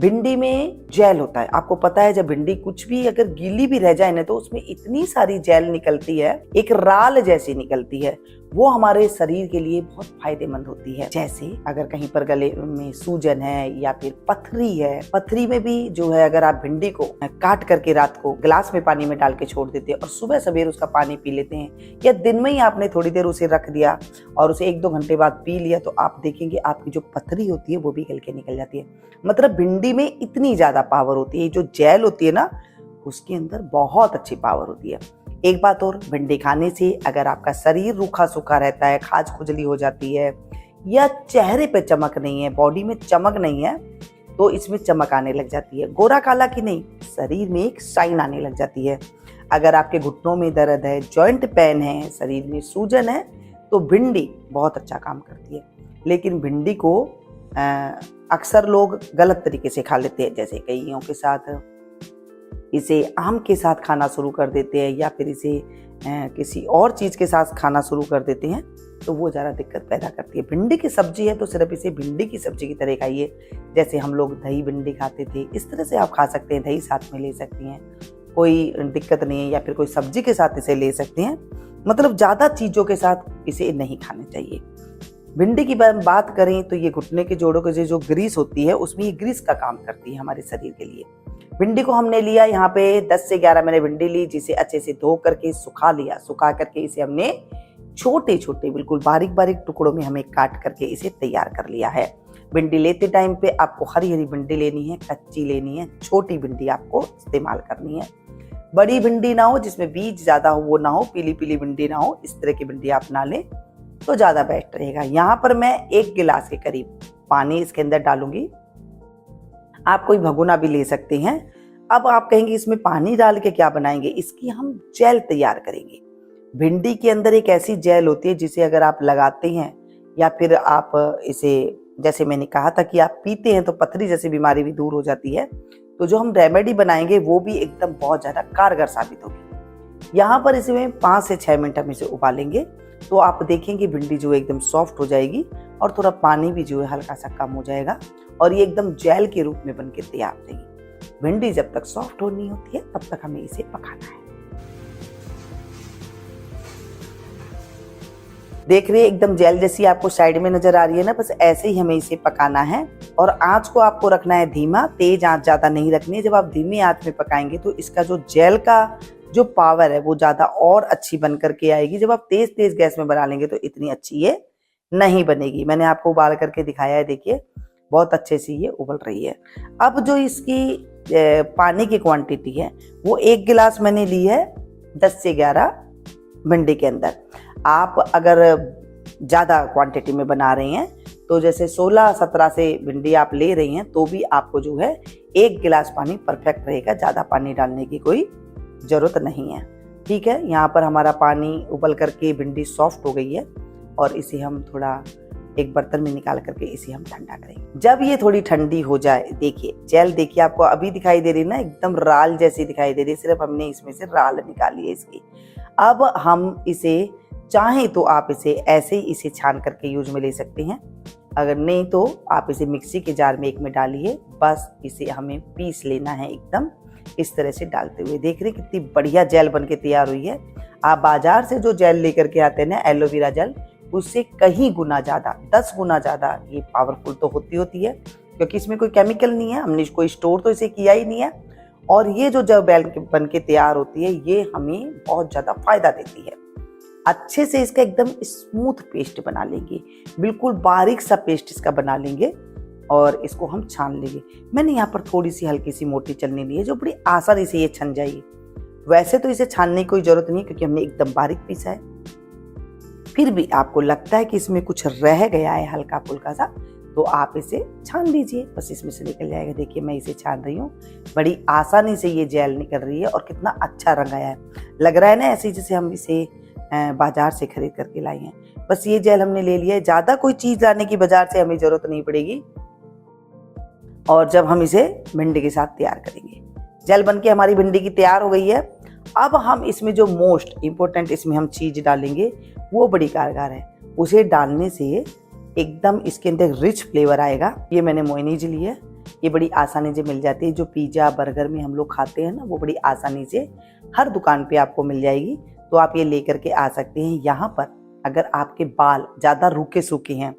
भिंडी में जेल होता है, आपको पता है। जब भिंडी कुछ भी अगर गीली भी रह जाए ना तो उसमें इतनी सारी जेल निकलती है, एक राल जैसी निकलती है, वो हमारे शरीर के लिए बहुत फायदेमंद होती है। जैसे अगर कहीं पर गले में सूजन है या फिर पथरी है, पथरी में भी जो है अगर आप भिंडी को काट करके रात को गिलास में पानी में डाल के छोड़ देते हैं और सुबह सवेर उसका पानी पी लेते हैं, या दिन में ही आपने थोड़ी देर उसे रख दिया और उसे 1-2 घंटे बाद पी लिया, तो आप देखेंगे आपकी जो पथरी होती है वो भी गल के निकल जाती है। मतलब भिंडी में इतनी ज्यादा पावर होती है, जो जेल होती है ना उसके अंदर बहुत अच्छी पावर होती है। एक बात और, भिंडी खाने से अगर आपका शरीर रूखा सूखा रहता है, खाज खुजली हो जाती है, या चेहरे पे चमक नहीं है, बॉडी में चमक नहीं है, तो इसमें चमक आने लग जाती है। गोरा काला की नहीं, शरीर में एक शाइन आने लग जाती है। अगर आपके घुटनों में दर्द है, जॉइंट पेन है, शरीर में सूजन है, तो भिंडी बहुत अच्छा काम करती है। लेकिन भिंडी को अक्सर लोग गलत तरीके से खा लेते हैं, जैसे कईयों के साथ इसे आम के साथ खाना शुरू कर देते हैं, या फिर इसे किसी और चीज़ के साथ खाना शुरू कर देते हैं, तो वो ज़्यादा दिक्कत पैदा करती है। भिंडी की सब्जी है तो सिर्फ इसे भिंडी की सब्जी की तरह खाइए, जैसे हम लोग दही भिंडी खाते थे, इस तरह से आप खा सकते हैं। दही साथ में ले सकती हैं, कोई दिक्कत नहीं है, या फिर कोई सब्जी के साथ इसे ले सकते हैं। मतलब ज़्यादा चीज़ों के साथ इसे नहीं खाना चाहिए। भिंडी की बात करें तो ये घुटने के जोड़ों के जो ग्रीस होती है उसमें ये ग्रीस का काम करती है हमारे शरीर के लिए। भिंडी को हमने लिया यहाँ पे 10 से 11 मैंने भिंडी ली, जिसे अच्छे से धो करके सुखा लिया। सुखा करके इसे हमने छोटे छोटे बिल्कुल बारीक बारीक टुकड़ों में हमें काट करके इसे तैयार कर लिया है। भिंडी लेते टाइम पे आपको हरी हरी भिंडी लेनी है, कच्ची लेनी है, छोटी भिंडी आपको इस्तेमाल करनी है। बड़ी भिंडी ना हो जिसमें बीज ज्यादा हो, वो ना हो, पीली पीली भिंडी ना हो, इस तरह की भिंडी आप ना लें तो ज्यादा बेस्ट रहेगा। यहाँ पर मैं 1 गिलास के करीब पानी इसके अंदर डालूंगी। आप कोई भगोना भी ले सकते हैं। अब आप कहेंगे इसमें पानी डाल के क्या बनाएंगे, इसकी हम जेल तैयार करेंगे। भिंडी के अंदर एक ऐसी जेल होती है जिसे अगर आप लगाते हैं या फिर आप इसे, जैसे मैंने कहा था कि आप पीते हैं तो पथरी जैसी बीमारी भी दूर हो जाती है, तो जो हम रेमेडी बनाएंगे वो भी एकदम बहुत ज्यादा कारगर साबित होगी। यहाँ पर इसमें 5 से 6 मिनट हम इसे उबालेंगे, तो आप देखेंगे भिंडी जो एकदम सॉफ्ट हो जाएगी और थोड़ा पानी भी जो है हल्का सा कम हो जाएगा और ये एकदम जेल के रूप में बनके तैयार हो जाएगी। भिंडी जब तक सॉफ्ट होनी होती है तब तक हमें इसे पकाना है। देख रहे हैं एकदम जेल जैसी आपको साइड में नजर आ रही है ना, बस ऐसे ही हमें इसे पकाना है। और आंच को आपको रखना है धीमा, तेज आंच ज्यादा नहीं रखनी है। जब आप धीमी आंच में पकाएंगे तो इसका जो जेल का जो पावर है वो ज्यादा और अच्छी बन करके आएगी। जब आप तेज तेज गैस में बना लेंगे तो इतनी अच्छी ये नहीं बनेगी। मैंने आपको उबाल करके दिखाया है, देखिए बहुत अच्छे से ये उबल रही है। अब जो इसकी पानी की क्वांटिटी है वो 1 गिलास मैंने ली है 10 से 11 भिंडी के अंदर। आप अगर ज़्यादा क्वांटिटी में बना रहे हैं तो जैसे 16-17 से भिंडी आप ले रही हैं तो भी आपको जो है 1 गिलास पानी परफेक्ट रहेगा। ज़्यादा पानी डालने की कोई ज़रूरत नहीं है। ठीक है, यहाँ पर हमारा पानी उबल करके भिंडी सॉफ्ट हो गई है और इसे हम थोड़ा एक बर्तन में निकाल करके इसे हम ठंडा करेंगे। जब ये थोड़ी ठंडी हो जाए, देखिए जेल देखिए आपको अभी दिखाई दे रही है ना, एकदम राल जैसी दिखाई दे रही है, सिर्फ हमने इसमें से राल निकाली है इसकी। अब हम इसे चाहें तो आप इसे ऐसे ही इसे छान करके यूज में ले सकते हैं, अगर नहीं तो आप इसे मिक्सी के जार में एक में डालिए। बस इसे हमें पीस लेना है एकदम इस तरह से डालते हुए। देख रहे कितनी बढ़िया जेल बन के तैयार हुई है। आप बाजार से जो जेल लेकर के आते हैं ना, एलोवेरा जेल, उससे कहीं गुना ज़्यादा, 10 गुना ज़्यादा ये पावरफुल तो होती है, क्योंकि इसमें कोई केमिकल नहीं है, हमने कोई स्टोर तो इसे किया ही नहीं है। और ये जो जेल बन के तैयार होती है ये हमें बहुत ज़्यादा फायदा देती है। अच्छे से इसका एकदम स्मूथ पेस्ट बना लेंगे, बिल्कुल बारीक सा पेस्ट इसका बना लेंगे और इसको हम छान लेंगे। मैंने यहाँ पर थोड़ी सी हल्की सी मोटी चलनी ली है जो बड़ी आसानी से ये छन जाएगी। वैसे तो इसे छानने की कोई जरूरत नहीं क्योंकि हमने एकदम बारीक पीसा है। फिर भी आपको लगता है कि इसमें कुछ रह गया है हल्का फुल्का सा, तो आप इसे छान लीजिए, बस इसमें से निकल जाएगा। देखिए मैं इसे छान रही हूँ, बड़ी आसानी से ये जेल निकल रही है और कितना अच्छा रंग आया है। लग रहा है ना ऐसे जैसे हम इसे बाजार से खरीद करके लाई हैं। बस ये जेल हमने ले लिया है, ज्यादा कोई चीज लाने की बाजार से हमें जरूरत नहीं पड़ेगी। और जब हम इसे भिंडी के साथ तैयार करेंगे, जेल बन के हमारी भिंडी की तैयार हो गई है। अब हम इसमें जो मोस्ट इम्पोर्टेंट इसमें हम चीज डालेंगे वो बड़ी कारगर है। उसे डालने से एकदम इसके अंदर रिच फ्लेवर आएगा। ये मैंने मोयनीज ली है, ये बड़ी आसानी से मिल जाती है। जो पिज़्ज़ा बर्गर में हम लोग खाते हैं ना, वो बड़ी आसानी से हर दुकान पे आपको मिल जाएगी। तो आप ये लेकर के आ सकते हैं। यहाँ पर अगर आपके बाल ज़्यादा रूखे सूखे हैं,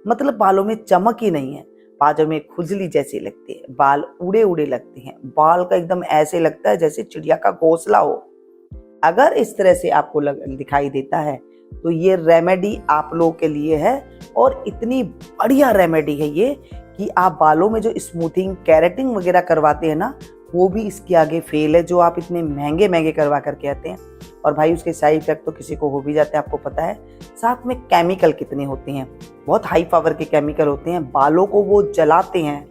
मतलब बालों में चमक ही नहीं है, बालों में खुजली जैसी लगती है, बाल उड़े उड़े लगते हैं, बाल का एकदम ऐसे लगता है जैसे चिड़िया का घोंसला हो, अगर इस तरह से आपको दिखाई देता है तो ये रेमेडी आप लोगों के लिए है। और इतनी बढ़िया रेमेडी है ये कि आप बालों में जो स्मूथिंग केराटिन वगैरह करवाते हैं ना, वो भी इसके आगे फेल है, जो आप इतने महंगे महंगे करवा करके आते हैं। और भाई उसके साइड इफेक्ट तो किसी को हो भी जाते हैं, आपको पता है। साथ में केमिकल कितने होते हैं, बहुत हाई पावर के केमिकल होते हैं। बालों को वो जलाते हैं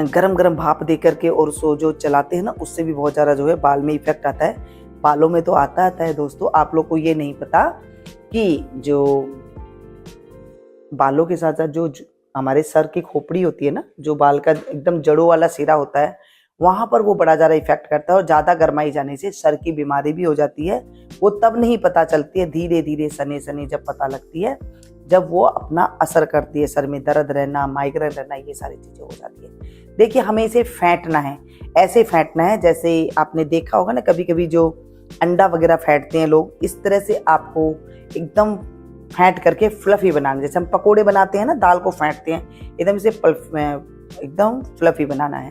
गरम गरम भाप दे करके, और सो जो चलाते हैं ना, उससे भी बहुत ज़्यादा जो है बाल में इफेक्ट आता है। बालों में तो आता है दोस्तों। आप लोग को ये नहीं पता कि जो बालों के साथ साथ जो हमारे सर की खोपड़ी होती है ना, जो बाल का एकदम जड़ों वाला सिरा होता है, वहां पर वो बड़ा ज़्यादा इफेक्ट करता है। और ज़्यादा गर्माई जाने से सर की बीमारी भी हो जाती है। वो तब नहीं पता चलती है, धीरे धीरे सने सने जब पता लगती है, जब वो अपना असर करती है। सर में दर्द रहना, माइग्रेन रहना, ये सारी चीज़ें हो जाती है। देखिए, हमें इसे फेंटना है, ऐसे फेंटना है जैसे आपने देखा होगा ना, कभी कभी जो अंडा वगैरह फेंटते हैं लोग, इस तरह से आपको एकदम फेंट करके फ्लफी बनाना। जैसे हम पकोड़े बनाते हैं ना, दाल को फेंटते हैं, एकदम इसे एकदम फ्लफी बनाना है।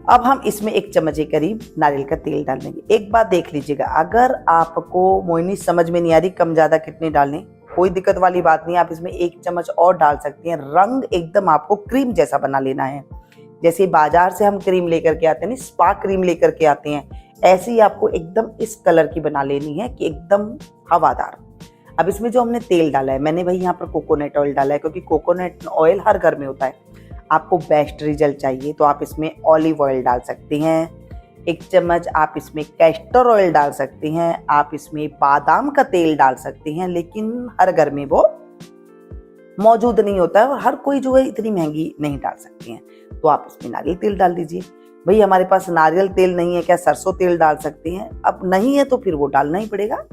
अब हम इसमें 1 चम्मच के करीब नारियल का तेल डाल देंगे। एक बात देख लीजिएगा, अगर आपको मोहिनी समझ में नहीं आ रही कम ज़्यादा कितने डालने, कोई दिक्कत वाली बात नहीं, आप इसमें 1 चम्मच और डाल सकती हैं। रंग एकदम आपको क्रीम जैसा बना लेना है। जैसे बाजार से हम क्रीम लेकर के आते हैं ना, स्पा क्रीम लेकर के आते हैं, ऐसे ही आपको एकदम इस कलर की बना लेनी है कि एकदम हवादार। अब इसमें जो हमने तेल डाला है, मैंने भाई यहाँ पर कोकोनट ऑयल डाला है, क्योंकि कोकोनट ऑयल हर घर में होता है। आपको बेस्ट रिजल्ट चाहिए तो आप इसमें ऑलिव ऑयल डाल सकती हैं। 1 चम्मच आप इसमें कैस्टर ऑयल डाल सकती हैं। आप इसमें बादाम का तेल डाल सकती हैं, लेकिन हर घर में वो मौजूद नहीं होता है और हर कोई जो है इतनी महंगी नहीं डाल सकती हैं। तो आप इसमें नारियल तेल डाल दीजिए। भाई हमारे पास नारियल तेल नहीं है, क्या सरसों तेल डाल सकते हैं? अब नहीं है तो फिर वो डालना ही पड़ेगा,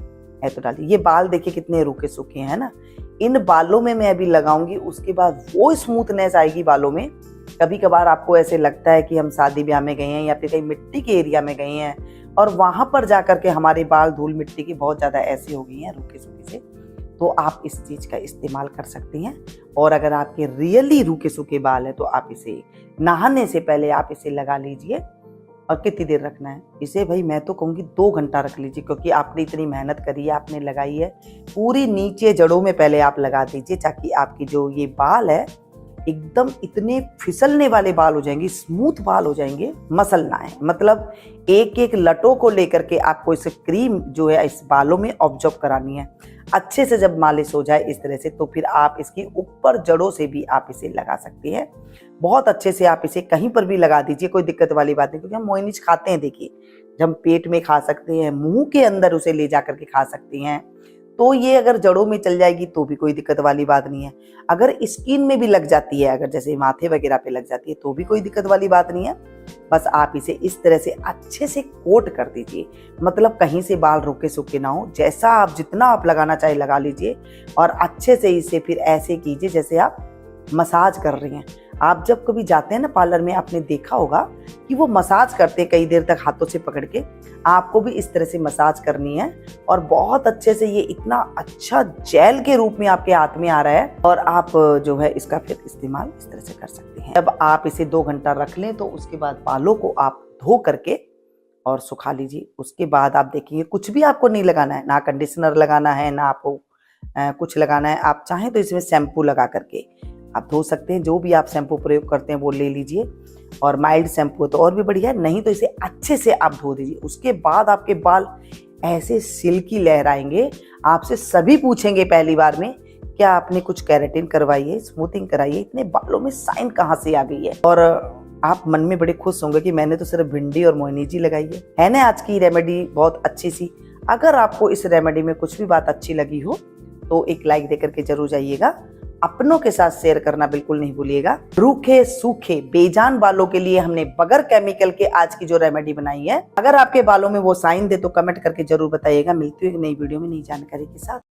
है तो डालिए। ये बाल देखिए कितने रूखे सूखे हैं ना, इन बालों में मैं अभी लगाऊंगी, उसके बाद वो स्मूथनेस आएगी बालों में। कभी कभार आपको ऐसे लगता है कि हम शादी ब्याह में गए हैं या फिर कहीं मिट्टी के एरिया में गए हैं और वहां पर जाकर के हमारे बाल धूल मिट्टी की बहुत ज्यादा ऐसी हो गई हैं रूखे सूखे से, तो आप इस चीज का इस्तेमाल कर सकते हैं। और अगर आपके रियली रूखे सूखे बाल है तो आप इसे नहाने से पहले आप इसे लगा लीजिए। और कितनी देर रखना है इसे? भाई मैं तो कहूँगी 2 घंटा रख लीजिए, क्योंकि आपने इतनी मेहनत करी है, आपने लगाई है। पूरी नीचे जड़ों में पहले आप लगा दीजिए, ताकि आपकी जो ये बाल है एकदम इतने फिसलने वाले बाल हो जाएंगे, स्मूथ बाल हो जाएंगे, मसलना है। मतलब एक एक लटों को लेकर के आपको इस क्रीम जो है इस बालों में ऑब्जर्व करानी है। अच्छे से जब मालिश हो जाए इस तरह से, तो फिर आप इसकी ऊपर जड़ों से भी आप इसे लगा सकते हैं। बहुत अच्छे से आप इसे कहीं पर भी लगा दीजिए, कोई दिक्कत वाली बात नहीं। क्योंकि हम मोइनीज खाते हैं, देखिए, जब हम पेट में खा सकते हैं, मुंह के अंदर उसे ले जा करके खा सकते हैं, तो ये अगर जड़ों में चल जाएगी तो भी कोई दिक्कत वाली बात नहीं है। अगर स्किन में भी लग जाती है, अगर जैसे माथे वगैरह पे लग जाती है, तो भी कोई दिक्कत वाली बात नहीं है। बस आप इसे इस तरह से अच्छे से कोट कर दीजिए, मतलब कहीं से बाल रूखे सूखे ना हो। जैसा आप जितना आप लगाना चाहे लगा लीजिए, और अच्छे से इसे फिर ऐसे कीजिए जैसे आप मसाज कर रही हैं। आप जब कभी जाते हैं ना पार्लर में, आपने देखा होगा कि वो मसाज करते हैं कई देर तक हाथों से पकड़ के, आपको भी इस तरह से मसाज करनी है। और बहुत अच्छे से ये इतना अच्छा जेल के रूप में आपके हाथ में आ रहा है, और आप जो है इसका फिर इस्तेमाल इस तरह से कर सकते हैं। जब आप इसे 2 घंटा रख लें तो उसके बाद बालों को आप धो करके और सुखा लीजिए। उसके बाद आप देखेंगे कुछ भी आपको नहीं लगाना है, ना कंडीशनर लगाना है, ना आपको कुछ लगाना है। आप चाहें तो इसमें शैम्पू लगा करके आप धो सकते हैं। जो भी आप शैम्पू प्रयोग करते हैं वो ले लीजिए, और माइल्ड शैम्पू तो और भी बढ़िया है, नहीं तो इसे अच्छे से आप धो दीजिए। उसके बाद आपके बाल ऐसे सिल्की लहराएंगे, आपसे सभी पूछेंगे पहली बार में, क्या आपने कुछ केराटिन करवाई है, स्मूथिंग कराई है, इतने बालों में शाइन कहाँ से आ गई है। और आप मन में बड़े खुश होंगे कि मैंने तो सिर्फ भिंडी और मोइनीजी लगाई है ना। आज की रेमेडी बहुत अच्छी सी। अगर आपको इस रेमेडी में कुछ भी बात अच्छी लगी हो तो एक लाइक देकर के जरूर जाइएगा। अपनों के साथ शेयर करना बिल्कुल नहीं भूलिएगा। रूखे सूखे बेजान बालों के लिए हमने बगैर केमिकल के आज की जो रेमेडी बनाई है, अगर आपके बालों में वो साइन दे तो कमेंट करके जरूर बताइएगा। मिलती हुई एक नई वीडियो में नई जानकारी के साथ।